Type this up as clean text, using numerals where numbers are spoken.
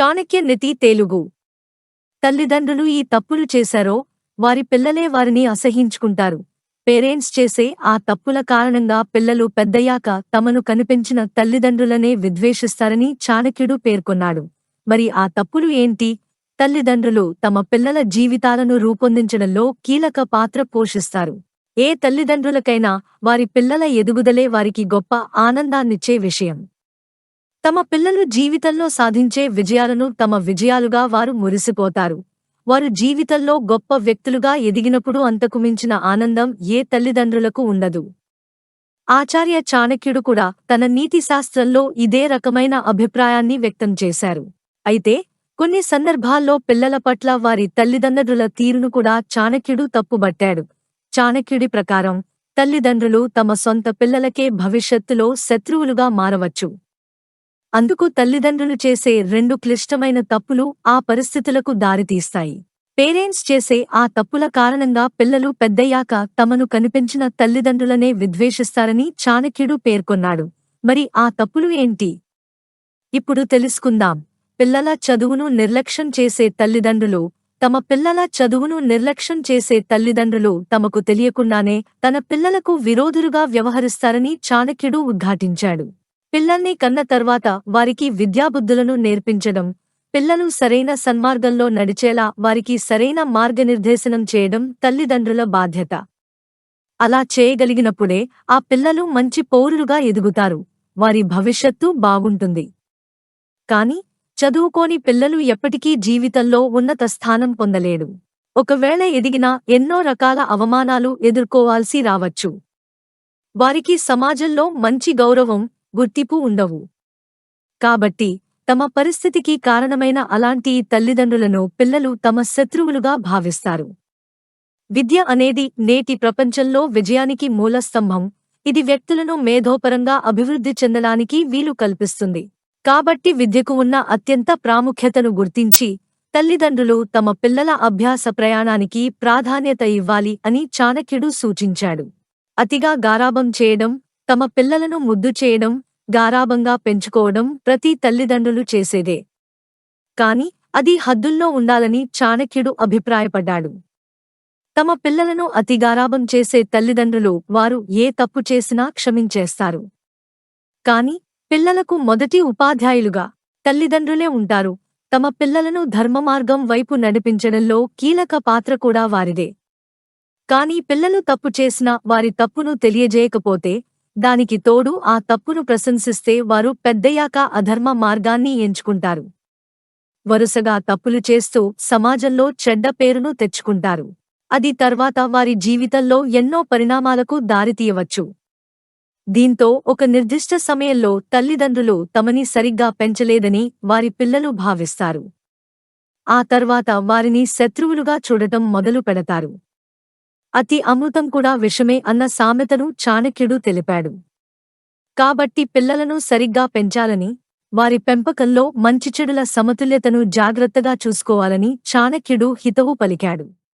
చాణక్య నీతి తెలుగు. తల్లిదండ్రులు ఈ తప్పులు చేశారో వారి పిల్లలే వారిని అసహ్యించుకుంటారు. పేరెంట్స్ చేసే ఆ తప్పుల కారణంగా పిల్లలు పెద్దయ్యాక తమను కనిపెంచిన తల్లిదండ్రులనే విద్వేషిస్తారని చాణక్యుడు పేర్కొన్నాడు. మరి ఆ తప్పులు ఏంటి? తల్లిదండ్రులు తమ పిల్లల జీవితాలను రూపొందించడంలో కీలక పాత్ర పోషిస్తారు. ఏ తల్లిదండ్రులకైనా వారి పిల్లల ఎదుగుదలే వారికి గొప్ప ఆనందాన్నిచ్చే విషయం. తమ పిల్లలు జీవితంలో సాధించే విజయాలను తమ విజయాలుగా వారు మురిసిపోతారు. వారు జీవితంలో గొప్ప వ్యక్తులుగా ఎదిగినప్పుడు అంతకు మించిన ఆనందం ఏ తల్లిదండ్రులకు ఉండదు. ఆచార్య చాణక్యుడు కూడా తన నీతిశాస్త్రంలో ఇదే రకమైన అభిప్రాయాన్ని వ్యక్తం చేశారు. అయితే కొన్ని సందర్భాల్లో పిల్లల పట్ల వారి తల్లిదండ్రుల తీరును కూడా చాణక్యుడు తప్పుబట్టాడు. చాణక్యుడి ప్రకారం తల్లిదండ్రులు తమ సొంత పిల్లలకే భవిష్యత్తులో శత్రువులుగా మారవచ్చు. అందుకు తల్లిదండ్రులు చేసే రెండు క్లిష్టమైన తప్పులు ఆ పరిస్థితులకు దారితీస్తాయి. పేరెంట్స్ చేసే ఆ తప్పుల కారణంగా పిల్లలు పెద్దయ్యాక తమను కనిపెంచిన తల్లిదండ్రులనే విద్వేషిస్తారని చాణక్యుడు పేర్కొన్నాడు. మరి ఆ తప్పులు ఏంటి? ఇప్పుడు తెలుసుకుందాం. పిల్లల చదువును నిర్లక్ష్యం చేసే తల్లిదండ్రులు. తమ పిల్లల చదువును నిర్లక్ష్యం చేసే తల్లిదండ్రులు తమకు తెలియకుండానే తన పిల్లలకు విరోధులుగా వ్యవహరిస్తారని చాణక్యుడు ఉద్ఘాటించాడు. పిల్లల్ని కన్న తర్వాత వారికి విద్యాబుద్ధులను నేర్పించడం, పిల్లలు సరైన సన్మార్గంలో నడిచేలా వారికి సరైన మార్గనిర్దేశనం చేయడం తల్లిదండ్రుల బాధ్యత. అలా చేయగలిగినప్పుడే ఆ పిల్లలు మంచి పౌరులుగా ఎదుగుతారు. వారి భవిష్యత్తు బాగుంటుంది. కాని చదువుకోని పిల్లలు ఎప్పటికీ జీవితంలో ఉన్నత స్థానం పొందలేడు. ఒకవేళ ఎదిగినా ఎన్నో రకాల అవమానాలు ఎదుర్కోవాల్సి రావచ్చు. వారికి సమాజంలో మంచి గౌరవం, గుర్తింపు ఉండవు. కాబట్టి తమ పరిస్థితికి కారణమైన అలాంటి తల్లిదండ్రులను పిల్లలు తమ శత్రువులుగా భావిస్తారు. విద్య అనేది నేటి ప్రపంచంలో విజయానికి మూలస్తంభం. ఇది వ్యక్తులను మేధోపరంగా అభివృద్ధి చెందడానికి వీలు కల్పిస్తుంది. కాబట్టి విద్యకు ఉన్న అత్యంత ప్రాముఖ్యతను గుర్తించి తల్లిదండ్రులు తమ పిల్లల అభ్యాస ప్రయాణానికి ప్రాధాన్యత ఇవ్వాలి అని చాణక్యుడు సూచించాడు. అతిగా గారాబం చేయడం, తమ పిల్లలను ముద్దు చేయడం, గారాబంగా పెంచుకోవడం ప్రతి తల్లిదండ్రులు చేసేదే. కాని అది హద్దుల్లో ఉండాలని చాణక్యుడు అభిప్రాయపడ్డాడు. తమ పిల్లలను అతి గారాబం చేసే తల్లిదండ్రులు వారు ఏ తప్పు చేసినా క్షమించేస్తారు. కాని పిల్లలకు మొదటి ఉపాధ్యాయులుగా తల్లిదండ్రులే ఉంటారు. తమ పిల్లలను ధర్మమార్గం వైపు నడిపించడంలో కీలక పాత్ర కూడా వారిదే. కాని పిల్లలు తప్పు చేసినా వారి తప్పును తెలియజేయకపోతే, దానికి తోడు ఆ తప్పును ప్రశంసిస్తే వారు పెద్దయ్యాక అధర్మ మార్గాన్ని ఎంచుకుంటారు. వరుసగా తప్పులు చేస్తూ సమాజంలో చెడ్డ పేరును తెచ్చుకుంటారు. అది తర్వాత వారి జీవితంలో ఎన్నో పరిణామాలకు దారితీయవచ్చు. దీంతో ఒక నిర్దిష్ట సమయంలో తల్లిదండ్రులు తమని సరిగ్గా పెంచలేదని వారి పిల్లలు భావిస్తారు. ఆ తర్వాత వారిని శత్రువులుగా చూడటం మొదలు పెడతారు. అతి అమృతం కూడా విషమే అన్న సామెతను చాణక్యుడు తెలిపాడు. కాబట్టి పిల్లలను సరిగ్గా పెంచాలని, వారి పెంపకంలో మంచి చెడుల సమతుల్యతను జాగ్రత్తగా చూసుకోవాలని చాణక్యుడు హితవు పలికాడు.